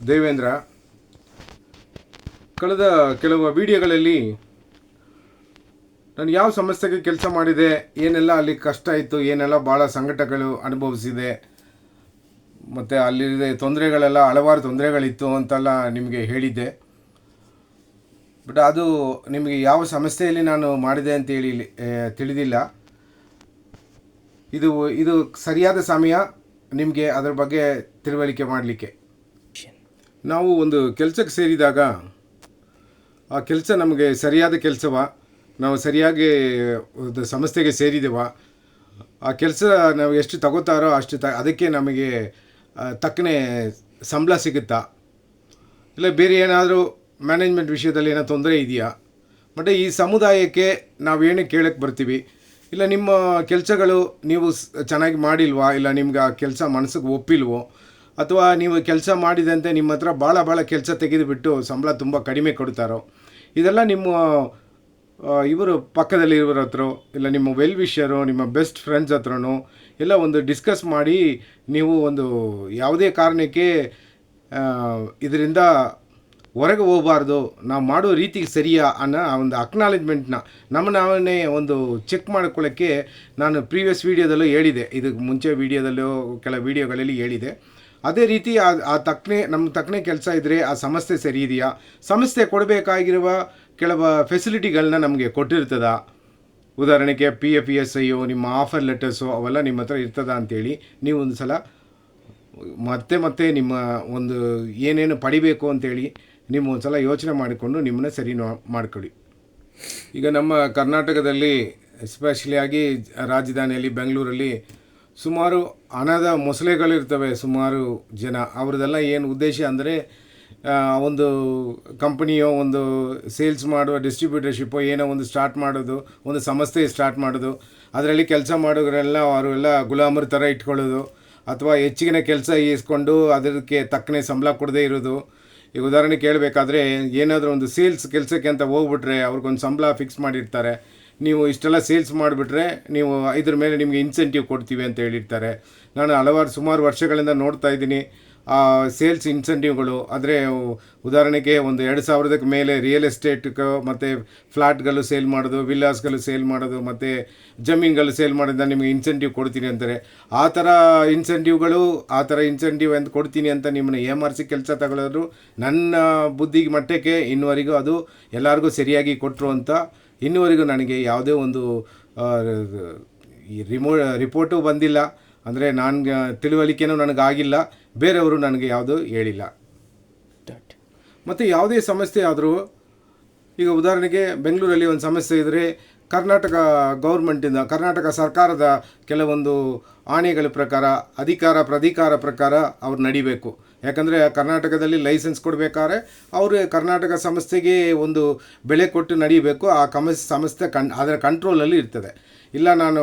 ದೇವೇಂದ್ರ. ಕಳೆದ ಕೆಲವು ವಿಡಿಯೋಗಳಲ್ಲಿ ನಾನು ಯಾವ ಸಂಸ್ಥೆಗೆ ಕೆಲಸ ಮಾಡಿದೆ, ಏನೆಲ್ಲ ಅಲ್ಲಿ ಕಷ್ಟ ಇತ್ತು, ಏನೆಲ್ಲ ಭಾಳ ಸಂಕಟಗಳು ಅನುಭವಿಸಿದೆ, ಮತ್ತು ಅಲ್ಲಿದೆ ತೊಂದರೆಗಳೆಲ್ಲ ಹಲವಾರು ತೊಂದರೆಗಳಿತ್ತು ಅಂತೆಲ್ಲ ನಿಮಗೆ ಹೇಳಿದ್ದೆ. ಬಟ್ ಅದು ನಿಮಗೆ ಯಾವ ಸಂಸ್ಥೆಯಲ್ಲಿ ನಾನು ಮಾಡಿದೆ ಅಂತೇಳಿ ತಿಳಿದಿಲ್ಲ. ಇದು ಸರಿಯಾದ ಸಮಯ ನಿಮಗೆ ಅದರ ಬಗ್ಗೆ ತಿಳುವಳಿಕೆ ಮಾಡಲಿಕ್ಕೆ. ನಾವು ಒಂದು ಕೆಲಸಕ್ಕೆ ಸೇರಿದಾಗ ಆ ಕೆಲಸ ನಮಗೆ ಸರಿಯಾದ ಕೆಲಸವ, ನಾವು ಸರಿಯಾಗಿ ಒಂದು ಸಂಸ್ಥೆಗೆ ಸೇರಿದೆವ, ಆ ಕೆಲಸ ನಾವು ಎಷ್ಟು ತಗೋತಾರೋ ಅಷ್ಟು ಅದಕ್ಕೆ ನಮಗೆ ತಕ್ಕನೆ ಸಂಬಳ ಸಿಗುತ್ತಾ, ಇಲ್ಲ ಬೇರೆ ಏನಾದರೂ ಮ್ಯಾನೇಜ್ಮೆಂಟ್ ವಿಷಯದಲ್ಲಿ ಏನೋ ತೊಂದರೆ ಇದೆಯಾ, ಮತ್ತು ಈ ಸಮುದಾಯಕ್ಕೆ ನಾವೇನು ಕೇಳಕ್ಕೆ ಬರ್ತೀವಿ, ಇಲ್ಲ ನಿಮ್ಮ ಕೆಲಸಗಳು ನೀವು ಚೆನ್ನಾಗಿ ಮಾಡಿಲ್ವಾ, ಇಲ್ಲ ನಿಮ್ಗೆ ಆ ಕೆಲಸ ಮನಸ್ಸಿಗೆ ಒಪ್ಪಿಲ್ವೋ, ಅಥವಾ ನೀವು ಕೆಲಸ ಮಾಡಿದಂತೆ ನಿಮ್ಮ ಹತ್ರ ಭಾಳ ಕೆಲಸ ತೆಗೆದುಬಿಟ್ಟು ಸಂಬಳ ತುಂಬ ಕಡಿಮೆ ಕೊಡ್ತಾರೋ, ಇದೆಲ್ಲ ನಿಮ್ಮ ಇವರು ಪಕ್ಕದಲ್ಲಿರೋರ ಹತ್ರ, ಇಲ್ಲ ನಿಮ್ಮ ವೆಲ್ ವಿಷರು, ನಿಮ್ಮ ಬೆಸ್ಟ್ ಫ್ರೆಂಡ್ಸ್ ಹತ್ರನೋ ಎಲ್ಲ ಒಂದು ಡಿಸ್ಕಸ್ ಮಾಡಿ ನೀವು ಒಂದು ಯಾವುದೇ ಕಾರಣಕ್ಕೆ ಇದರಿಂದ ಹೊರಗೆ ಹೋಗಬಾರ್ದು, ನಾವು ಮಾಡೋ ರೀತಿಗೆ ಸರಿಯಾ ಅನ್ನೋ ಒಂದು ಅಕ್ನಾಲೇಜ್ಮೆಂಟ್ನ ನಾವನ್ನೇ ಒಂದು ಚೆಕ್ ಮಾಡ್ಕೊಳ್ಳೋಕ್ಕೆ ನಾನು ಪ್ರೀವಿಯಸ್ ವೀಡಿಯೋದಲ್ಲೂ ಹೇಳಿದೆ, ಇದಕ್ಕೆ ಮುಂಚೆ ವೀಡಿಯೋದಲ್ಲೂ ಕೆಲವು ವೀಡಿಯೋಗಳಲ್ಲಿ ಹೇಳಿದೆ. ಅದೇ ರೀತಿ ನಮ್ಮ ತಕ್ಕನೆ ಕೆಲಸ ಇದ್ದರೆ ಆ ಸಂಸ್ಥೆ ಸರಿ ಇದೆಯಾ, ಸಂಸ್ಥೆ ಕೊಡಬೇಕಾಗಿರುವ ಕೆಲವು ಫೆಸಿಲಿಟಿಗಳನ್ನ ನಮಗೆ ಕೊಟ್ಟಿರ್ತದ, ಉದಾಹರಣೆಗೆ PF ESI, ನಿಮ್ಮ ಆಫರ್ ಲೆಟರ್ಸು ಅವೆಲ್ಲ ನಿಮ್ಮ ಹತ್ರ ಇರ್ತದ ಅಂತೇಳಿ ನೀವು ಒಂದು ಸಲ ಮತ್ತೆ ನಿಮ್ಮ ಒಂದು ಏನೇನು ಪಡಿಬೇಕು ಅಂತೇಳಿ ನೀವು ಒಂದು ಸಲ ಯೋಚನೆ ಮಾಡಿಕೊಂಡು ನಿಮ್ಮನ್ನ ಸರಿ ಮಾಡಿಕೊಡಿ. ಈಗ ನಮ್ಮ ಕರ್ನಾಟಕದಲ್ಲಿ ಎಸ್ಪೆಷಲಿಯಾಗಿ ರಾಜಧಾನಿಯಲ್ಲಿ ಬೆಂಗಳೂರಲ್ಲಿ ಸುಮಾರು ಹಣದ ಮೊಸಳೆಗಳಿರ್ತವೆ, ಸುಮಾರು ಜನ. ಅವ್ರದ್ದೆಲ್ಲ ಏನು ಉದ್ದೇಶ ಅಂದರೆ ಒಂದು ಕಂಪನಿಯೋ ಒಂದು ಸೇಲ್ಸ್ ಮಾಡುವ ಡಿಸ್ಟ್ರಿಬ್ಯೂಟರ್ಶಿಪ್ಪೋ ಏನೋ ಒಂದು ಸ್ಟಾರ್ಟ್ ಮಾಡೋದು, ಒಂದು ಸಂಸ್ಥೆ ಸ್ಟಾರ್ಟ್ ಮಾಡೋದು, ಅದರಲ್ಲಿ ಕೆಲಸ ಮಾಡೋರೆಲ್ಲ ಅವರೆಲ್ಲ ಗುಲಾಮರ ಥರ ಇಟ್ಕೊಳ್ಳೋದು, ಅಥವಾ ಹೆಚ್ಚಿನ ಕೆಲಸ ಈಸ್ಕೊಂಡು ಅದಕ್ಕೆ ತಕ್ಕನೆ ಸಂಬಳ ಕೊಡದೇ ಇರೋದು. ಈಗ ಉದಾಹರಣೆ ಕೇಳಬೇಕಾದ್ರೆ ಏನಾದರೂ ಒಂದು ಸೇಲ್ಸ್ ಕೆಲಸಕ್ಕೆ ಅಂತ ಹೋಗ್ಬಿಟ್ರೆ ಅವ್ರಿಗೊಂದು ಸಂಬಳ ಫಿಕ್ಸ್ ಮಾಡಿರ್ತಾರೆ, ನೀವು ಇಷ್ಟೆಲ್ಲ ಸೇಲ್ಸ್ ಮಾಡಿಬಿಟ್ರೆ ನೀವು ಇದ್ರ ಮೇಲೆ ನಿಮಗೆ ಇನ್ಸೆಂಟಿವ್ ಕೊಡ್ತೀವಿ ಅಂತ ಹೇಳಿರ್ತಾರೆ. ನಾನು ಸುಮಾರು ವರ್ಷಗಳಿಂದ ನೋಡ್ತಾ ಇದ್ದೀನಿ ಆ ಸೇಲ್ಸ್ ಇನ್ಸೆಂಟಿವ್ಗಳು. ಆದರೆ ಉದಾಹರಣೆಗೆ ಒಂದು 2000ಕ್ಕೆ ಮೇಲೆ ರಿಯಲ್ ಎಸ್ಟೇಟ್ಗೆ ಮತ್ತು ಫ್ಲಾಟ್ಗಳು ಸೇಲ್ ಮಾಡೋದು, ವಿಲ್ಲಾಸ್ಗಳು ಸೇಲ್ ಮಾಡೋದು, ಮತ್ತು ಜಮೀನುಗಳು ಸೇಲ್ ಮಾಡೋದ್ರಿಂದ ನಿಮಗೆ ಇನ್ಸೆಂಟಿವ್ ಕೊಡ್ತೀನಿ ಅಂತಾರೆ. ಆ ಥರ ಇನ್ಸೆಂಟಿವ್ ಅಂತ ಕೊಡ್ತೀನಿ ಅಂತ ನಿಮ್ಮನ್ನ ಏಮಾರಿಸಿ ಕೆಲಸ ತಗೊಳ್ಳೋದು ನನ್ನ ಬುದ್ಧಿಗೆ ಮಟ್ಟಕ್ಕೆ ಇನ್ನುವರೆಗೂ ಅದು ಎಲ್ಲರಿಗೂ ಸರಿಯಾಗಿ ಕೊಟ್ಟರು ಅಂತ ಇನ್ನುವರೆಗೂ ನನಗೆ ಯಾವುದೇ ಒಂದು ರಿಪೋರ್ಟು ಬಂದಿಲ್ಲ. ಅಂದರೆ ನನಗೆ ತಿಳುವಳಿಕೆನೂ ನನಗಾಗಿಲ್ಲ, ಬೇರೆಯವರು ನನಗೆ ಯಾವುದೂ ಹೇಳಿಲ್ಲ. ಮತ್ತು ಯಾವುದೇ ಸಮಸ್ಯೆ ಆದರೂ, ಈಗ ಉದಾಹರಣೆಗೆ ಬೆಂಗಳೂರಲ್ಲಿ ಒಂದು ಸಮಸ್ಯೆ ಇದ್ದರೆ ಕರ್ನಾಟಕ ಗೌರ್ಮೆಂಟಿಂದ, ಕರ್ನಾಟಕ ಸರ್ಕಾರದ ಕೆಲವೊಂದು ಆಣೆಗಳ ಪ್ರಕಾರ, ಪ್ರಾಧಿಕಾರ ಪ್ರಕಾರ ಅವ್ರು ನಡಿಬೇಕು. ಯಾಕಂದರೆ ಕರ್ನಾಟಕದಲ್ಲಿ ಲೈಸೆನ್ಸ್ ಕೊಡಬೇಕಾದ್ರೆ ಅವರು ಕರ್ನಾಟಕ ಸಂಸ್ಥೆಗೆ ಒಂದು ಬೆಲೆ ಕೊಟ್ಟು ನಡೀಬೇಕು. ಆ ಸಂಸ್ಥೆ ಅದರ ಕಂಟ್ರೋಲಲ್ಲಿ ಇರ್ತದೆ. ಇಲ್ಲ ನಾನು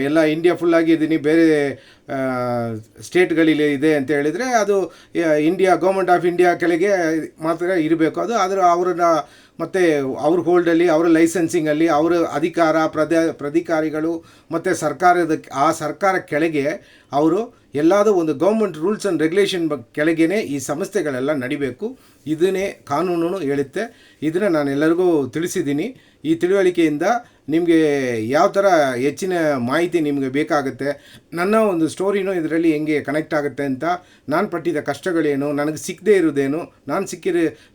ಎಲ್ಲ ಇಂಡಿಯಾ ಫುಲ್ಲಾಗಿ ಇದ್ದೀನಿ, ಬೇರೆ ಸ್ಟೇಟ್ಗಳಲ್ಲಿ ಇದೆ ಅಂತ ಹೇಳಿದರೆ ಅದು ಗೌರ್ಮೆಂಟ್ ಆಫ್ ಇಂಡಿಯಾ ಕೆಳಗೆ ಮಾತ್ರ ಇರಬೇಕು. ಅದು ಅವರನ್ನ ಮತ್ತು ಅವ್ರ ಹೋಲ್ಡಲ್ಲಿ, ಅವರ ಲೈಸೆನ್ಸಿಂಗಲ್ಲಿ ಅವರ ಪ್ರಾಧಿಕಾರಿಗಳು ಮತ್ತು ಸರ್ಕಾರ ಕೆಳಗೆ ಅವರು ಎಲ್ಲದೂ ಒಂದು ಗೌರ್ಮೆಂಟ್ ರೂಲ್ಸ್ ಆ್ಯಂಡ್ ರೆಗ್ಯುಲೇಷನ್ ಕೆಳಗೇ ಈ ಸಂಸ್ಥೆಗಳೆಲ್ಲ ನಡಿಬೇಕು. ಇದನ್ನೇ ಕಾನೂನು ಹೇಳುತ್ತೆ. ಇದನ್ನು ನಾನು ಎಲ್ಲರಿಗೂ ತಿಳಿಸಿದ್ದೀನಿ. ಈ ತಿಳುವಳಿಕೆಯಿಂದ ನಿಮಗೆ ಯಾವ ಥರ ಹೆಚ್ಚಿನ ಮಾಹಿತಿ ನಿಮಗೆ ಬೇಕಾಗುತ್ತೆ, ನನ್ನ ಒಂದು ಸ್ಟೋರಿನೂ ಇದರಲ್ಲಿ ಹೆಂಗೆ ಕನೆಕ್ಟ್ ಆಗುತ್ತೆ ಅಂತ, ನಾನು ಪಟ್ಟಿದ್ದ ಕಷ್ಟಗಳೇನು, ನನಗೆ ಸಿಕ್ಕದೇ ಇರೋದೇನು,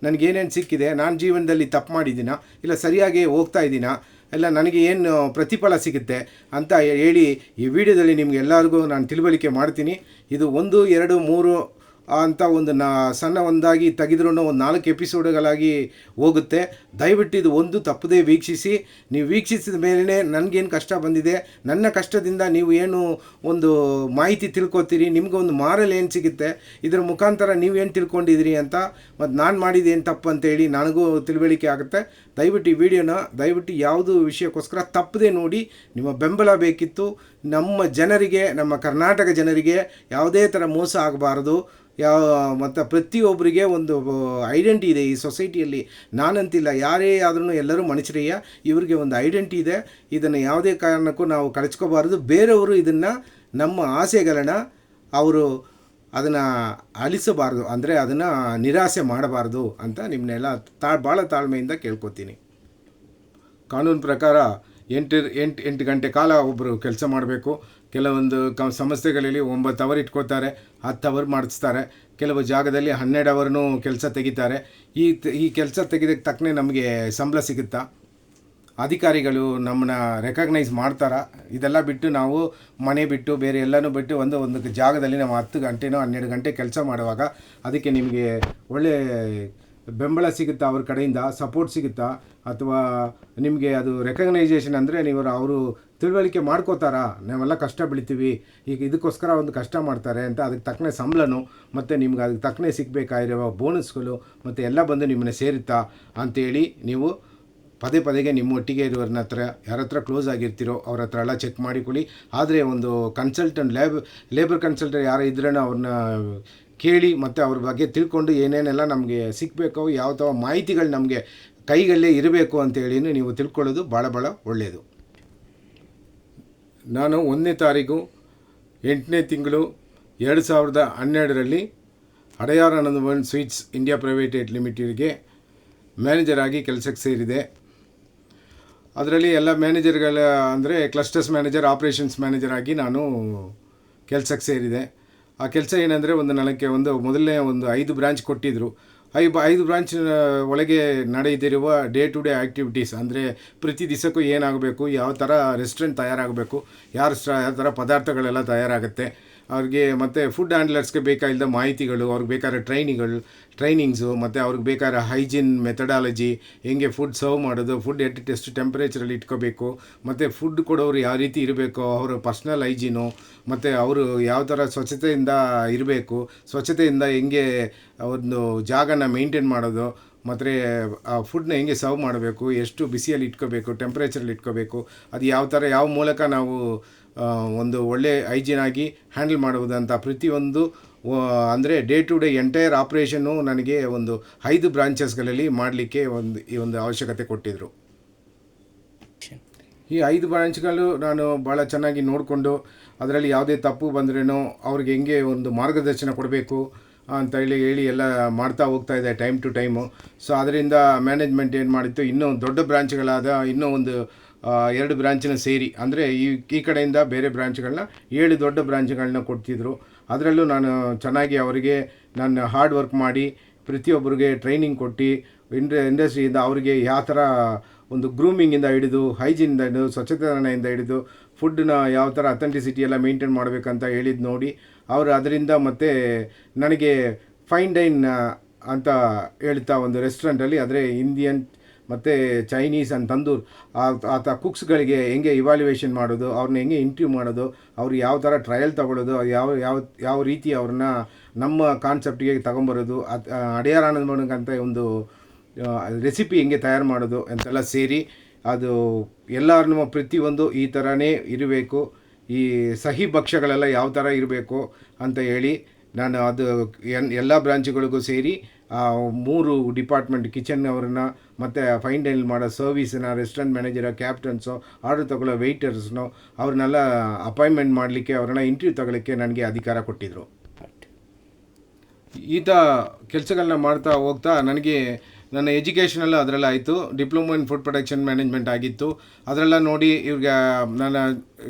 ನನಗೇನೇನು ಸಿಕ್ಕಿದೆ, ನಾನು ಜೀವನದಲ್ಲಿ ತಪ್ಪು ಮಾಡಿದ್ದೀನಾ, ಇಲ್ಲ ಸರಿಯಾಗಿ ಹೋಗ್ತಾ ಇದ್ದೀನಾ, ಇಲ್ಲ ನನಗೆ ಏನು ಪ್ರತಿಫಲ ಸಿಗುತ್ತೆ ಅಂತ ಹೇಳಿ ಈ ವಿಡಿಯೋದಲ್ಲಿ ನಿಮ್ಗೆ ಎಲ್ಲರಿಗೂ ನಾನು ತಿಳುವಳಿಕೆ ಮಾಡ್ತೀನಿ. ಇದು 1, 2, 3 ಅಂತ ಒಂದು ಸಣ್ಣ ಒಂದಾಗಿ ತೆಗೆದ್ರೂ ಒಂದು 4 ಎಪಿಸೋಡ್ಗಳಾಗಿ ಹೋಗುತ್ತೆ. ದಯವಿಟ್ಟು ಇದು ಒಂದು ತಪ್ಪದೇ ವೀಕ್ಷಿಸಿ. ನೀವು ವೀಕ್ಷಿಸಿದ ಮೇಲೆ ನನಗೇನು ಕಷ್ಟ ಬಂದಿದೆ, ನನ್ನ ಕಷ್ಟದಿಂದ ನೀವು ಏನು ಒಂದು ಮಾಹಿತಿ ತಿಳ್ಕೊತೀರಿ, ನಿಮ್ಗೆ ಒಂದು ಮಾರಲ್ ಏನು ಸಿಗುತ್ತೆ, ಇದರ ಮುಖಾಂತರ ನೀವೇನು ತಿಳ್ಕೊಂಡಿದ್ದೀರಿ ಅಂತ, ಮತ್ತು ನಾನು ಮಾಡಿದ್ದೇನು ತಪ್ಪು ಅಂತೇಳಿ ನನಗೂ ತಿಳುವಳಿಕೆ ಆಗುತ್ತೆ. ದಯವಿಟ್ಟು ಈ ವಿಡಿಯೋನ ಯಾವುದು ವಿಷಯಕ್ಕೋಸ್ಕರ ತಪ್ಪದೇ ನೋಡಿ. ನಿಮ್ಮ ಬೆಂಬಲ ಬೇಕಿತ್ತು. ನಮ್ಮ ಜನರಿಗೆ, ನಮ್ಮ ಕರ್ನಾಟಕ ಜನರಿಗೆ ಯಾವುದೇ ಥರ ಮೋಸ ಆಗಬಾರ್ದು. ಮತ್ತು ಪ್ರತಿಯೊಬ್ಬರಿಗೆ ಒಂದು ಐಡೆಂಟಿ ಇದೆ ಈ ಸೊಸೈಟಿಯಲ್ಲಿ. ನಾನಂತಿಲ್ಲ, ಯಾರೇ ಆದ್ರೂ ಎಲ್ಲರೂ ಮನುಷ್ಯರಯ್ಯ. ಇವರಿಗೆ ಒಂದು ಐಡೆಂಟಿ ಇದೆ. ಇದನ್ನು ಯಾವುದೇ ಕಾರಣಕ್ಕೂ ನಾವು ಕಳಚ್ಕೋಬಾರ್ದು. ಬೇರೆಯವರು ಇದನ್ನು ನಮ್ಮ ಆಸೆಗಳನ್ನ ಅವರು ಅದನ್ನು ಅಳಿಸಬಾರ್ದು, ಅಂದರೆ ಅದನ್ನು ನಿರಾಸೆ ಮಾಡಬಾರ್ದು ಅಂತ ನಿಮ್ಮನ್ನೆಲ್ಲ ಭಾಳ ತಾಳ್ಮೆಯಿಂದ ಕೇಳ್ಕೊತೀನಿ. ಕಾನೂನು ಪ್ರಕಾರ 8 ಗಂಟೆ ಕಾಲ ಒಬ್ಬರು ಕೆಲಸ ಮಾಡಬೇಕು. ಕೆಲವೊಂದು ಸಂಸ್ಥೆಗಳಲ್ಲಿ 9 ಅವರ್ ಇಟ್ಕೋತಾರೆ, 10 ಅವರ್ ಮಾಡಿಸ್ತಾರೆ. ಕೆಲವು ಜಾಗದಲ್ಲಿ 12 ಅವರ್ನೂ ಕೆಲಸ ತೆಗಿತಾರೆ. ಈ ಕೆಲಸ ತೆಗೆದಕ್ಕೆ ತಕ್ಕನೆ ನಮಗೆ ಸಂಬಳ ಸಿಗುತ್ತಾ? ಅಧಿಕಾರಿಗಳು ನಮ್ಮನ್ನ ರೆಕಗ್ನೈಸ್ ಮಾಡ್ತಾರಾ? ಇದೆಲ್ಲ ಬಿಟ್ಟು ನಾವು ಮನೆ ಬಿಟ್ಟು ಬೇರೆ ಎಲ್ಲನೂ ಬಿಟ್ಟು ಒಂದು ಜಾಗದಲ್ಲಿ ನಾವು 10 ಗಂಟೆನೋ 12 ಗಂಟೆ ಕೆಲಸ ಮಾಡುವಾಗ ಅದಕ್ಕೆ ನಿಮಗೆ ಒಳ್ಳೆ ಬೆಂಬಲ ಸಿಗುತ್ತಾ? ಅವ್ರ ಕಡೆಯಿಂದ ಸಪೋರ್ಟ್ ಸಿಗುತ್ತಾ? ಅಥವಾ ನಿಮಗೆ ಅದು ರೆಕಗ್ನೈಸೇಷನ್ ಅಂದರೆ ಅವರು ತಿಳುವಳಿಕೆ ಮಾಡ್ಕೋತಾರಾ? ನಾವೆಲ್ಲ ಕಷ್ಟ ಬೀಳ್ತೀವಿ, ಈಗ ಇದಕ್ಕೋಸ್ಕರ ಒಂದು ಕಷ್ಟ ಮಾಡ್ತಾರೆ ಅಂತ ಅದಕ್ಕೆ ತಕ್ಕನೆ ಸಂಬಳನೂ ಮತ್ತು ನಿಮ್ಗೆ ಅದಕ್ಕೆ ತಕ್ಕನೆ ಸಿಗಬೇಕಾಗಿರೋ ಬೋನಸ್ಗಳು ಮತ್ತು ಎಲ್ಲ ಬಂದು ನಿಮ್ಮನ್ನ ಸೇರುತ್ತಾ ಅಂತೇಳಿ ನೀವು ಪದೇ ನಿಮ್ಮೊಟ್ಟಿಗೆ ಇರೋರ್ನ ಹತ್ರ ಯಾರ ಹತ್ರ ಕ್ಲೋಸ್ ಆಗಿರ್ತೀರೋ ಅವ್ರ ಹತ್ರ ಎಲ್ಲ ಚೆಕ್ ಮಾಡಿಕೊಳ್ಳಿ. ಆದರೆ ಒಂದು ಕನ್ಸಲ್ಟೆಂಟ್ ಲೇಬರ್ ಕನ್ಸಲ್ಟೆಂಟ್ ಯಾರು ಇದ್ರೂ ಅವ್ರನ್ನ ಕೇಳಿ ಮತ್ತು ಅವ್ರ ಬಗ್ಗೆ ತಿಳ್ಕೊಂಡು ಏನೇನೆಲ್ಲ ನಮಗೆ ಸಿಗಬೇಕು, ಯಾವ ಥರ ಮಾಹಿತಿಗಳು ನಮಗೆ ಕೈಗಲ್ಲೇ ಇರಬೇಕು ಅಂತೇಳಿ ನೀವು ತಿಳ್ಕೊಳ್ಳೋದು ಭಾಳ ಒಳ್ಳೆಯದು. ನಾನು 1ನೇ ತಾರೀಕು 8ನೇ ತಿಂಗಳು 2012ರಲ್ಲಿ Adyar Anandabhavan sweets India private ಲಿಮಿಟೆಡ್ಗೆ ಮ್ಯಾನೇಜರ್ ಆಗಿ ಕೆಲಸಕ್ಕೆ ಸೇರಿದೆ. ಅದರಲ್ಲಿ ಎಲ್ಲ ಮ್ಯಾನೇಜರ್ಗಳ ಅಂದರೆ ಕ್ಲಸ್ಟರ್ಸ್ ಮ್ಯಾನೇಜರ್, ಆಪ್ರೇಷನ್ಸ್ ಮ್ಯಾನೇಜರ್ ಆಗಿ ನಾನು ಕೆಲಸಕ್ಕೆ ಸೇರಿದೆ. ಆ ಕೆಲಸ ಏನಂದರೆ ನನಗೆ ಮೊದಲನೇ 5 ಬ್ರಾಂಚ್ ಕೊಟ್ಟಿದ್ದರು. 5 ಬ್ರಾಂಚ್ ಒಳಗೆ ನಡೆಯುತ್ತಿರುವ ಡೇ ಟು ಡೇ ಆ್ಯಕ್ಟಿವಿಟೀಸ್, ಅಂದರೆ ಪ್ರತಿ ದಿವಸಕ್ಕೂ ಏನಾಗಬೇಕು, ಯಾವ ಥರ ರೆಸ್ಟೋರೆಂಟ್ ತಯಾರಾಗಬೇಕು, ಯಾವ ಥರ ಪದಾರ್ಥಗಳೆಲ್ಲ ತಯಾರಾಗುತ್ತೆ ಅವ್ರಿಗೆ, ಮತ್ತು ಫುಡ್ ಹ್ಯಾಂಡ್ಲರ್ಸ್ಗೆ ಬೇಕಾಗಿದ್ದ ಮಾಹಿತಿಗಳು, ಅವ್ರಿಗೆ ಬೇಕಾದ ಟ್ರೈನಿಂಗ್ಸು, ಮತ್ತು ಅವ್ರಿಗೆ ಬೇಕಾದ ಹೈಜೀನ್ ಮೆಥಡಾಲಜಿ, ಹೆಂಗೆ ಫುಡ್ ಸರ್ವ್ ಮಾಡೋದು, ಫುಡ್ ಎಷ್ಟು ಟೆಂಪ್ರೇಚರಲ್ಲಿ ಇಟ್ಕೋಬೇಕು, ಮತ್ತು ಫುಡ್ ಕೊಡೋರು ಯಾವ ರೀತಿ ಇರಬೇಕು, ಅವರ ಪರ್ಸ್ನಲ್ ಹೈಜೀನು, ಮತ್ತು ಅವರು ಯಾವ ಥರ ಸ್ವಚ್ಛತೆಯಿಂದ ಇರಬೇಕು, ಸ್ವಚ್ಛತೆಯಿಂದ ಹೆಂಗೆ ಒಂದು ಜಾಗನ ಮೇಂಟೈನ್ ಮಾಡೋದು, ಮತ್ತು ಆ ಫುಡ್ನ ಹೆಂಗೆ ಸರ್ವ್ ಮಾಡಬೇಕು, ಎಷ್ಟು ಬಿಸಿಯಲ್ಲಿ ಇಟ್ಕೋಬೇಕು, ಟೆಂಪ್ರೇಚರಲ್ಲಿ ಇಟ್ಕೋಬೇಕು, ಅದು ಯಾವ ಮೂಲಕ ನಾವು ಒಂದು ಒಳ್ಳೆ ಹೈಜೀನಾಗಿ ಹ್ಯಾಂಡಲ್ ಮಾಡುವುದಂತ ಪ್ರತಿಯೊಂದು ಅಂದರೆ ಡೇ ಟು ಡೇ ಎಂಟೈರ್ ಆಪ್ರೇಷನ್ನು ನನಗೆ 5 ಬ್ರಾಂಚಸ್ಗಳಲ್ಲಿ ಮಾಡಲಿಕ್ಕೆ ಈ ಒಂದು ಅವಶ್ಯಕತೆ ಕೊಟ್ಟಿದ್ದರು. ಈ 5 ಬ್ರಾಂಚ್ಗಳು ನಾನು ಭಾಳ ಚೆನ್ನಾಗಿ ನೋಡಿಕೊಂಡು ಅದರಲ್ಲಿ ಯಾವುದೇ ತಪ್ಪು ಬಂದ್ರೇನೋ ಅವ್ರಿಗೆ ಹೆಂಗೆ ಒಂದು ಮಾರ್ಗದರ್ಶನ ಕೊಡಬೇಕು ಅಂತ ಹೇಳಿ ಎಲ್ಲ ಮಾಡ್ತಾ ಹೋಗ್ತಾ ಇದೆ ಟೈಮ್ ಟು ಟೈಮು. ಸೊ ಅದರಿಂದ ಮ್ಯಾನೇಜ್ಮೆಂಟ್ ಏನು ಮಾಡಿತ್ತು, ಇನ್ನೂ ದೊಡ್ಡ ಬ್ರಾಂಚ್ಗಳಾದ ಇನ್ನೂ 2 ಬ್ರಾಂಚಿನ ಸೇರಿ, ಅಂದರೆ ಈ ಕಡೆಯಿಂದ ಬೇರೆ ಬ್ರಾಂಚ್ಗಳನ್ನ 7 ದೊಡ್ಡ ಬ್ರಾಂಚ್ಗಳನ್ನ ಕೊಡ್ತಿದ್ರು. ಅದರಲ್ಲೂ ನಾನು ಚೆನ್ನಾಗಿ ಅವರಿಗೆ ನಾನು ಹಾರ್ಡ್ ವರ್ಕ್ ಮಾಡಿ ಪ್ರತಿಯೊಬ್ಬರಿಗೆ ಟ್ರೈನಿಂಗ್ ಕೊಟ್ಟು ಇಂಡಸ್ಟ್ರಿಯಿಂದ ಅವರಿಗೆ ಯಾವ ಥರ ಒಂದು ಗ್ರೂಮಿಂಗಿಂದ ಹಿಡಿದು ಹೈಜೀನಿಂದ ಹಿಡಿದು ಸ್ವಚ್ಛತೆಯಿಂದ ಹಿಡಿದು ಫುಡ್ನ ಯಾವ ಥರ ಅಥೆಂಟಿಸಿಟಿ ಎಲ್ಲ ಮೇಂಟೈನ್ ಮಾಡಬೇಕಂತ ಹೇಳಿದ್ದು ನೋಡಿ ಅವರು ಅದರಿಂದ ಮತ್ತು ನನಗೆ ಫೈನ್ ಡೈನ್ ಅಂತ ಹೇಳ್ತಾ ಒಂದು ರೆಸ್ಟೋರೆಂಟಲ್ಲಿ, ಅಂದರೆ ಇಂಡಿಯನ್ ಮತ್ತು ಚೈನೀಸ್ ಆ್ಯಂಡ್ ತಂದೂರ್ ಆತ ಕುಕ್ಸ್ಗಳಿಗೆ ಹೆಂಗೆ ಇವ್ಯಾಲ್ಯುಯೇಷನ್ ಮಾಡೋದು, ಅವ್ರನ್ನ ಹೆಂಗೆ ಇಂಟರ್ವ್ಯೂ ಮಾಡೋದು, ಅವ್ರು ಯಾವ ಥರ ಟ್ರಯಲ್ ತೊಗೊಳ್ಳೋದು, ಯಾವ ರೀತಿ ಅವ್ರನ್ನ ನಮ್ಮ ಕಾನ್ಸೆಪ್ಟಿಗೆ ತಗೊಂಬರೋದು, ಅಡಯಾರ್ ಆನಂದಭವನ್ಗಂತ ಒಂದು ರೆಸಿಪಿ ಹೆಂಗೆ ತಯಾರು ಮಾಡೋದು ಅಂತೆಲ್ಲ ಸೇರಿ ಅದು ಎಲ್ಲರನ್ನೂ ಪ್ರತಿಯೊಂದು ಈ ಥರನೇ ಇರಬೇಕು, ಈ ಸಿಹಿ ಭಕ್ಷ್ಯಗಳೆಲ್ಲ ಯಾವ ಥರ ಇರಬೇಕು ಅಂತ ಹೇಳಿ ನಾನು ಅದು ಎಲ್ಲ ಬ್ರಾಂಚ್ಗಳಿಗೂ ಸೇರಿ 3 ಡಿಪಾರ್ಟ್ಮೆಂಟ್, ಕಿಚನ್ ಅವ್ರನ್ನ ಮತ್ತು ಫೈನ್ ಡೈನ್ ಮಾಡೋ ಸರ್ವಿಸನ್ನ, ರೆಸ್ಟೋರೆಂಟ್ ಮ್ಯಾನೇಜರ, ಕ್ಯಾಪ್ಟನ್ಸು, ಆರ್ಡರ್ ತಗೊಳ್ಳೋ ವೆಯ್ಟರ್ಸ್ನು ಅವ್ರನ್ನೆಲ್ಲ ಅಪಾಯಿಂಟ್ಮೆಂಟ್ ಮಾಡಲಿಕ್ಕೆ, ಅವ್ರನ್ನ ಇಂಟರ್ವ್ಯೂ ತಗೊಳ್ಳೋಕ್ಕೆ ನನಗೆ ಅಧಿಕಾರ ಕೊಟ್ಟಿದ್ದರು. ಈತ ಕೆಲಸಗಳನ್ನ ಮಾಡ್ತಾ ಹೋಗ್ತಾ ನನಗೆ ನನ್ನ ಎಜುಕೇಷನೆಲ್ಲ ಅದರಲ್ಲ ಆಯಿತು. Diploma in food production management ಆಗಿತ್ತು. ಅದರೆಲ್ಲ ನೋಡಿ ಇವ್ರಿಗೆ ನಾನು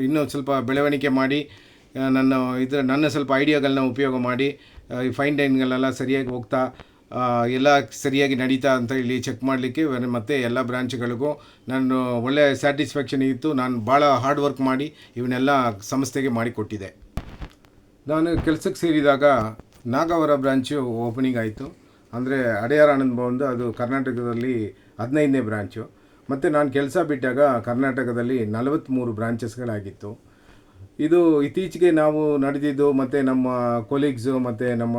ಇನ್ನೂ ಸ್ವಲ್ಪ ಬೆಳವಣಿಗೆ ಮಾಡಿ ನನ್ನ ಸ್ವಲ್ಪ ಐಡಿಯಾಗಳನ್ನ ಉಪಯೋಗ ಮಾಡಿ ಈ ಫೈನ್ ಡೈನ್ಗಳೆಲ್ಲ ಸರಿಯಾಗಿ ಹೋಗ್ತಾ ಎಲ್ಲ ಸರಿಯಾಗಿ ನಡೀತಾ ಅಂತ ಹೇಳಿ ಚೆಕ್ ಮಾಡಲಿಕ್ಕೆ ಮತ್ತು ಎಲ್ಲ ಬ್ರಾಂಚ್ಗಳಿಗೂ ನಾನು ಒಳ್ಳೆಯ ಸ್ಯಾಟಿಸ್ಫ್ಯಾಕ್ಷನ್ ಇತ್ತು. ನಾನು ಭಾಳ ಹಾರ್ಡ್ ವರ್ಕ್ ಮಾಡಿ ಇವನ್ನೆಲ್ಲ ಸಂಸ್ಥೆಗೆ ಮಾಡಿಕೊಟ್ಟಿದ್ದೆ. ನಾನು ಕೆಲಸಕ್ಕೆ ಸೇರಿದಾಗ ನಾಗವರ ಬ್ರಾಂಚು ಓಪನಿಂಗ್ ಆಯಿತು. ಅಂದರೆ ಅಡಯಾರ್ ಆನಂದಭವನ್ದು ಅದು ಕರ್ನಾಟಕದಲ್ಲಿ 15ನೇ ಬ್ರಾಂಚು. ಮತ್ತು ನಾನು ಕೆಲಸ ಬಿಟ್ಟಾಗ ಕರ್ನಾಟಕದಲ್ಲಿ 43 ಬ್ರಾಂಚಸ್ಗಳಾಗಿತ್ತು. ಇದು ಇತ್ತೀಚೆಗೆ ನಾವು ನಡೆದಿದ್ದು ಮತ್ತು ನಮ್ಮ ಕೊಲೀಗ್ಸು ಮತ್ತು ನಮ್ಮ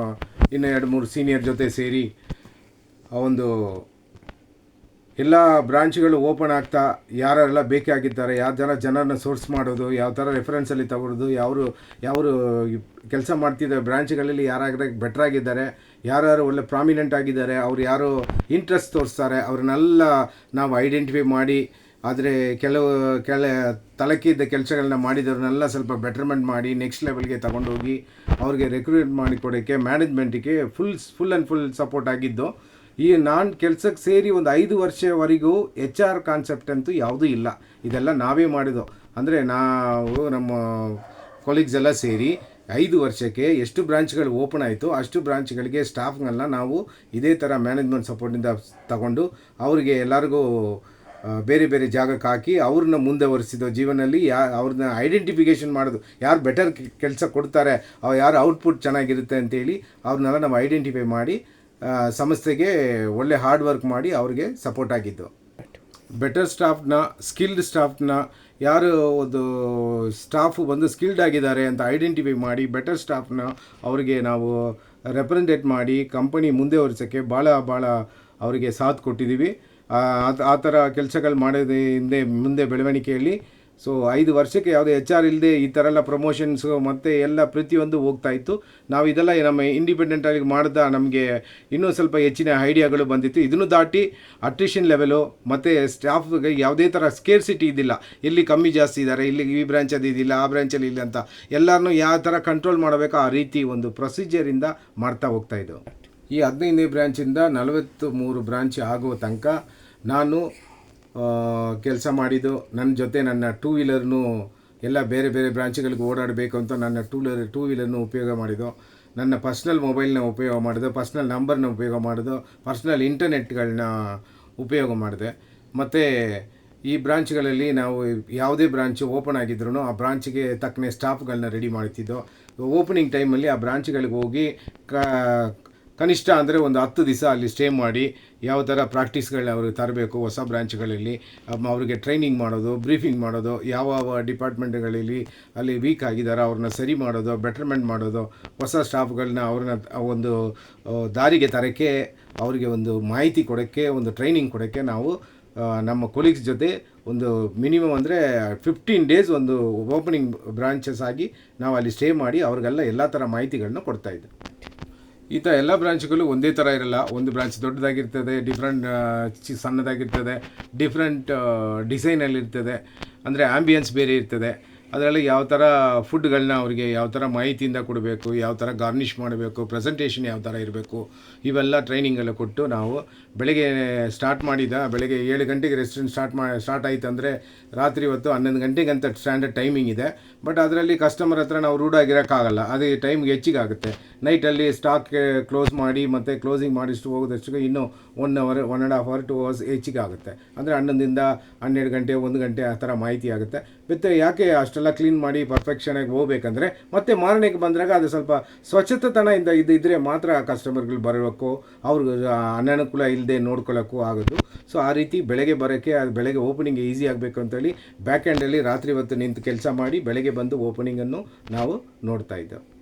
ಇನ್ನು 2-3 ಸೀನಿಯರ್ ಜೊತೆ ಸೇರಿ ಒಂದು ಎಲ್ಲ ಬ್ರಾಂಚ್ಗಳು ಓಪನ್ ಆಗ್ತಾ ಯಾರೆಲ್ಲ ಬೇಕಾಗಿದ್ದಾರೆ, ಜನರನ್ನ ಸೋರ್ಸ್ ಮಾಡೋದು, ಯಾವ ಥರ ರೆಫರೆನ್ಸಲ್ಲಿ ತಗೊಳ್ಳೋದು, ಯಾರು ಕೆಲಸ ಮಾಡ್ತಿದ್ದ ಬ್ರಾಂಚ್ಗಳಲ್ಲಿ ಯಾರಾಗ ಬೆಟ್ರಾಗಿದ್ದಾರೆ, ಯಾರು ಒಳ್ಳೆ ಪ್ರಾಮಿನೆಂಟ್ ಆಗಿದ್ದಾರೆ, ಅವ್ರು ಯಾರು ಇಂಟ್ರೆಸ್ಟ್ ತೋರಿಸ್ತಾರೆ, ಅವ್ರನ್ನೆಲ್ಲ ನಾವು ಐಡೆಂಟಿಫೈ ಮಾಡಿ ಆದರೆ ಕೆಲವು ತಲಕಿದ್ದ ಕೆಲಸಗಳನ್ನ ಮಾಡಿದವ್ರನ್ನೆಲ್ಲ ಸ್ವಲ್ಪ ಬೆಟರ್ಮೆಂಟ್ ಮಾಡಿ ನೆಕ್ಸ್ಟ್ ಲೆವೆಲ್ಗೆ ತಗೊಂಡೋಗಿ ಅವ್ರಿಗೆ ರೆಕ್ರೂಟ್ ಮಾಡಿ ಕೊಡೋಕ್ಕೆ ಮ್ಯಾನೇಜ್ಮೆಂಟಿಗೆ ಫುಲ್ ಆ್ಯಂಡ್ ಫುಲ್ ಸಪೋರ್ಟ್ ಆಗಿದ್ದು. ಈ ನಾನು ಕೆಲಸಕ್ಕೆ ಸೇರಿ ಒಂದು 5 ವರ್ಷವರೆಗೂ HR ಕಾನ್ಸೆಪ್ಟ್ ಅಂತೂ ಯಾವುದೂ ಇಲ್ಲ. ಇದೆಲ್ಲ ನಾವೇ ಮಾಡಿದ್ದು. ಅಂದರೆ ನಾವು ನಮ್ಮ ಕೊಲೀಗ್ಸ್ ಎಲ್ಲ ಸೇರಿ 5 ವರ್ಷಕ್ಕೆ ಎಷ್ಟು ಬ್ರಾಂಚ್ಗಳು ಓಪನ್ ಆಯಿತು ಅಷ್ಟು ಬ್ರಾಂಚ್ಗಳಿಗೆ ಸ್ಟಾಫ್ಗಳನ್ನ ನಾವು ಇದೇ ಥರ ಮ್ಯಾನೇಜ್ಮೆಂಟ್ ಸಪೋರ್ಟಿಂದ ತಗೊಂಡು ಅವರಿಗೆ ಎಲ್ಲರಿಗೂ ಬೇರೆ ಬೇರೆ ಜಾಗಕ್ಕೆ ಹಾಕಿ ಅವ್ರನ್ನ ಮುಂದೆ ಒರೆಸಿದೋ ಜೀವನದಲ್ಲಿ. ಅವ್ರನ್ನ ಐಡೆಂಟಿಫಿಕೇಷನ್ ಮಾಡೋದು, ಯಾರು ಬೆಟರ್ ಕೆಲಸ ಕೊಡ್ತಾರೆ, ಯಾರು ಔಟ್ಪುಟ್ ಚೆನ್ನಾಗಿರುತ್ತೆ ಅಂತೇಳಿ ಅವ್ರನ್ನೆಲ್ಲ ನಾವು ಐಡೆಂಟಿಫೈ ಮಾಡಿ ಸಂಸ್ಥೆಗೆ ಒಳ್ಳೆ ಹಾರ್ಡ್ ವರ್ಕ್ ಮಾಡಿ ಅವ್ರಿಗೆ ಸಪೋರ್ಟ್ ಆಗಿದ್ದು. ಬೆಟರ್ ಸ್ಟಾಫ್ನ, ಸ್ಕಿಲ್ಡ್ ಸ್ಟಾಫ್ನ, ಯಾರು ಒಂದು ಸ್ಟಾಫು ಬಂದು ಸ್ಕಿಲ್ಡ್ ಆಗಿದ್ದಾರೆ ಅಂತ ಐಡೆಂಟಿಫೈ ಮಾಡಿ ಬೆಟರ್ ಸ್ಟಾಫ್ನ ಅವರಿಗೆ ನಾವು ರೆಪ್ರೆಸೆಂಟೇಟ್ ಮಾಡಿ ಕಂಪನಿ ಮುಂದೆ ಒರೆಸೋಕ್ಕೆ ಭಾಳ ಅವರಿಗೆ ಸಾಥ್ ಕೊಟ್ಟಿದ್ದೀವಿ. ಆ ಥರ ಕೆಲಸಗಳು ಮಾಡೋದು ಮುಂದೆ ಬೆಳವಣಿಗೆಯಲ್ಲಿ. ಸೊ 5 ವರ್ಷಕ್ಕೆ ಯಾವುದೇ HR ಇಲ್ಲದೆ ಈ ಥರ ಎಲ್ಲ ಪ್ರಮೋಷನ್ಸು ಮತ್ತು ಎಲ್ಲ ಪ್ರತಿಯೊಂದು ಹೋಗ್ತಾಯಿತ್ತು. ನಾವು ಇದೆಲ್ಲ ನಮ್ಮ ಇಂಡಿಪೆಂಡೆಂಟಾಗಿ ಮಾಡಿದ ನಮಗೆ ಇನ್ನೂ ಸ್ವಲ್ಪ ಹೆಚ್ಚಿನ ಐಡಿಯಾಗಳು ಬಂದಿತ್ತು. ಇದನ್ನು ದಾಟಿ ಅಟ್ರಿಷನ್ ಲೆವೆಲು ಮತ್ತು ಸ್ಟಾಫ್ಗೆ ಯಾವುದೇ ಥರ ಸ್ಕೇರ್ಸಿಟಿ ಇದ್ದಿಲ್ಲ. ಎಲ್ಲಿ ಕಮ್ಮಿ ಜಾಸ್ತಿ ಇದ್ದಾರೆ, ಇಲ್ಲಿ ಈ ಬ್ರಾಂಚಲ್ಲಿ ಇದಿಲ್ಲ, ಆ ಬ್ರಾಂಚಲ್ಲಿ ಇಲ್ಲ ಅಂತ ಎಲ್ಲರನ್ನೂ ಯಾವ ಥರ ಕಂಟ್ರೋಲ್ ಮಾಡಬೇಕು ಆ ರೀತಿ ಒಂದು ಪ್ರೊಸೀಜರಿಂದ ಮಾಡ್ತಾ ಹೋಗ್ತಾಯಿದ್ದು. ಈ 15ನೇ ಬ್ರ್ಯಾಂಚಿಂದ 43 ಬ್ರಾಂಚ್ ಆಗುವ ತನಕ ನಾನು ಕೆಲಸ ಮಾಡಿದ್ದು. ನನ್ನ ಜೊತೆ ನನ್ನ 2 ವೀಲರ್ನು ಎಲ್ಲ ಬೇರೆ ಬೇರೆ ಬ್ರಾಂಚ್ಗಳಿಗೆ ಓಡಾಡಬೇಕು ಅಂತ ನನ್ನ 2 ವೀಲರ್ನು ಉಪಯೋಗ ಮಾಡಿದ್ದು. ನನ್ನ ಪರ್ಸ್ನಲ್ ಮೊಬೈಲ್ನ ಉಪಯೋಗ ಮಾಡಿದೆ, ಪರ್ಸ್ನಲ್ ನಂಬರ್ನ ಉಪಯೋಗ ಮಾಡಿದ್ದು, ಪರ್ಸ್ನಲ್ ಇಂಟರ್ನೆಟ್ಗಳನ್ನ ಉಪಯೋಗ ಮಾಡಿದೆ. ಮತ್ತು ಈ ಬ್ರಾಂಚ್ಗಳಲ್ಲಿ ನಾವು ಯಾವುದೇ ಬ್ರಾಂಚ್ ಓಪನ್ ಆಗಿದ್ರೂ ಆ ಬ್ರಾಂಚಿಗೆ ತಕ್ಕನೆ ಸ್ಟಾಫ್ಗಳನ್ನ ರೆಡಿ ಮಾಡ್ತಿದ್ದೋ. ಓಪನಿಂಗ್ ಟೈಮಲ್ಲಿ ಆ ಬ್ರಾಂಚ್ಗಳಿಗೆ ಹೋಗಿ ಕನಿಷ್ಠ ಅಂದರೆ ಒಂದು 10 ದಿವಸ ಅಲ್ಲಿ ಸ್ಟೇ ಮಾಡಿ ಯಾವ ಥರ ಪ್ರಾಕ್ಟೀಸ್ಗಳನ್ನ ಅವ್ರಿಗೆ ತರಬೇಕು, ಹೊಸ ಬ್ರಾಂಚ್ಗಳಲ್ಲಿ ಅವ್ರಿಗೆ ಟ್ರೈನಿಂಗ್ ಮಾಡೋದು, ಬ್ರೀಫಿಂಗ್ ಮಾಡೋದು, ಯಾವ ಡಿಪಾರ್ಟ್ಮೆಂಟ್ಗಳಲ್ಲಿ ಅಲ್ಲಿ ವೀಕ್ ಆಗಿದ್ದಾರೆ ಅವ್ರನ್ನ ಸರಿ ಮಾಡೋದು, ಬೆಟರ್ಮೆಂಟ್ ಮಾಡೋದು, ಹೊಸ ಸ್ಟಾಫ್ಗಳನ್ನ ಅವ್ರನ್ನ ಒಂದು ದಾರಿಗೆ ತರೋಕ್ಕೆ, ಅವರಿಗೆ ಒಂದು ಮಾಹಿತಿ ಕೊಡೋಕ್ಕೆ, ಒಂದು ಟ್ರೈನಿಂಗ್ ಕೊಡೋಕ್ಕೆ ನಾವು ನಮ್ಮ ಕೊಲೀಗ್ಸ್ ಜೊತೆ ಒಂದು ಮಿನಿಮಮ್ ಅಂದರೆ 15 ಡೇಸ್ ಒಂದು ಓಪನಿಂಗ್ ಬ್ರಾಂಚಸ್ ಆಗಿ ನಾವು ಅಲ್ಲಿ ಸ್ಟೇ ಮಾಡಿ ಅವ್ರಿಗೆಲ್ಲ ಎಲ್ಲ ಥರ ಮಾಹಿತಿಗಳನ್ನ ಕೊಡ್ತಾಯಿದ್ದೆ. ಈ ಥರ ಎಲ್ಲ ಬ್ರಾಂಚ್ಗಳು ಒಂದೇ ಥರ ಇರಲ್ಲ. ಒಂದು ಬ್ರಾಂಚ್ ದೊಡ್ಡದಾಗಿರ್ತದೆ, ಡಿಫ್ರೆಂಟ್ ಸಣ್ಣದಾಗಿರ್ತದೆ, ಡಿಫ್ರೆಂಟ್ ಡಿಸೈನಲ್ಲಿರ್ತದೆ, ಅಂದರೆ ಆ್ಯಂಬಿಯನ್ಸ್ ಬೇರೆ ಇರ್ತದೆ. ಅದರಲ್ಲಿ ಯಾವ ಥರ ಫುಡ್ಗಳನ್ನ ಅವರಿಗೆ ಯಾವ ಥರ ಮಾಹಿತಿಯಿಂದ ಕೊಡಬೇಕು, ಯಾವ ಥರ ಗಾರ್ನಿಷ್ ಮಾಡಬೇಕು, ಪ್ರೆಸೆಂಟೇಷನ್ ಯಾವ ಥರ ಇರಬೇಕು, ಇವೆಲ್ಲ ಟ್ರೈನಿಂಗೆಲ್ಲ ಕೊಟ್ಟು ನಾವು ಬೆಳಗ್ಗೆ ಸ್ಟಾರ್ಟ್ ಮಾಡಿದ ಬೆಳಗ್ಗೆ 7 ಗಂಟೆಗೆ ರೆಸ್ಟೋರೆಂಟ್ ಸ್ಟಾರ್ಟ್ ಆಯಿತು ಅಂದರೆ ರಾತ್ರಿ ಹೊತ್ತು 11 ಗಂಟೆಗೆ ಅಂತ ಸ್ಟ್ಯಾಂಡರ್ಡ್ ಟೈಮಿಂಗ್ ಇದೆ. ಬಟ್ ಅದರಲ್ಲಿ ಕಸ್ಟಮರ್ ಹತ್ರ ನಾವು ರೂಢಾಗಿರೋಕ್ಕಾಗಲ್ಲ, ಅದು ಟೈಮ್ಗೆ ಹೆಚ್ಚಿಗೆ ಆಗುತ್ತೆ. ನೈಟಲ್ಲಿ ಸ್ಟಾಕ್ ಕ್ಲೋಸ್ ಮಾಡಿ ಮತ್ತು ಕ್ಲೋಸಿಂಗ್ ಮಾಡಿಷ್ಟು ಹೋಗೋದಷ್ಟು ಇನ್ನೂ 1 ಅವರ್ 1.5 ಅವರ್ 2 ಅವರ್ಸ್ ಹೆಚ್ಚಿಗೆ ಆಗುತ್ತೆ. ಅಂದರೆ 11ರಿಂದ 12 ಗಂಟೆ 1 ಗಂಟೆ ಆ ಥರ ಮಾಹಿತಿ ಆಗುತ್ತೆ. ಮತ್ತು ಯಾಕೆ ಅಷ್ಟೆಲ್ಲ ಕ್ಲೀನ್ ಮಾಡಿ ಪರ್ಫೆಕ್ಷನಾಗಿ ಹೋಗ್ಬೇಕಂದ್ರೆ ಮತ್ತೆ ಮಾರನೆಗೆ ಬಂದಾಗ ಅದು ಸ್ವಲ್ಪ ಸ್ವಚ್ಛತೆತನದಿಂದ ಇದ್ದರೆ ಮಾತ್ರ ಕಸ್ಟಮರ್ಗಳು ಬರಬೇಕು, ಅವ್ರಿಗೆ ಅನನುಕೂಲ ಇಲ್ಲದೆ ನೋಡ್ಕೊಳ್ಳೋಕ್ಕೂ ಆಗೋದು. ಸೊ ಆ ರೀತಿ ಬೆಳಗ್ಗೆ ಬರೋಕ್ಕೆ, ಅದು ಬೆಳಗ್ಗೆ ಓಪನಿಂಗ್ ಈಸಿ ಆಗಬೇಕು ಅಂತೇಳಿ ಬ್ಯಾಕ್ ಎಂಡಲ್ಲಿ ರಾತ್ರಿ ಹೊತ್ತು ನಿಂತು ಕೆಲಸ ಮಾಡಿ ಬೆಳಗ್ಗೆ ಬಂದು ಓಪನಿಂಗನ್ನು ನಾವು ನೋಡ್ತಾ ಇದ್ದೆವು.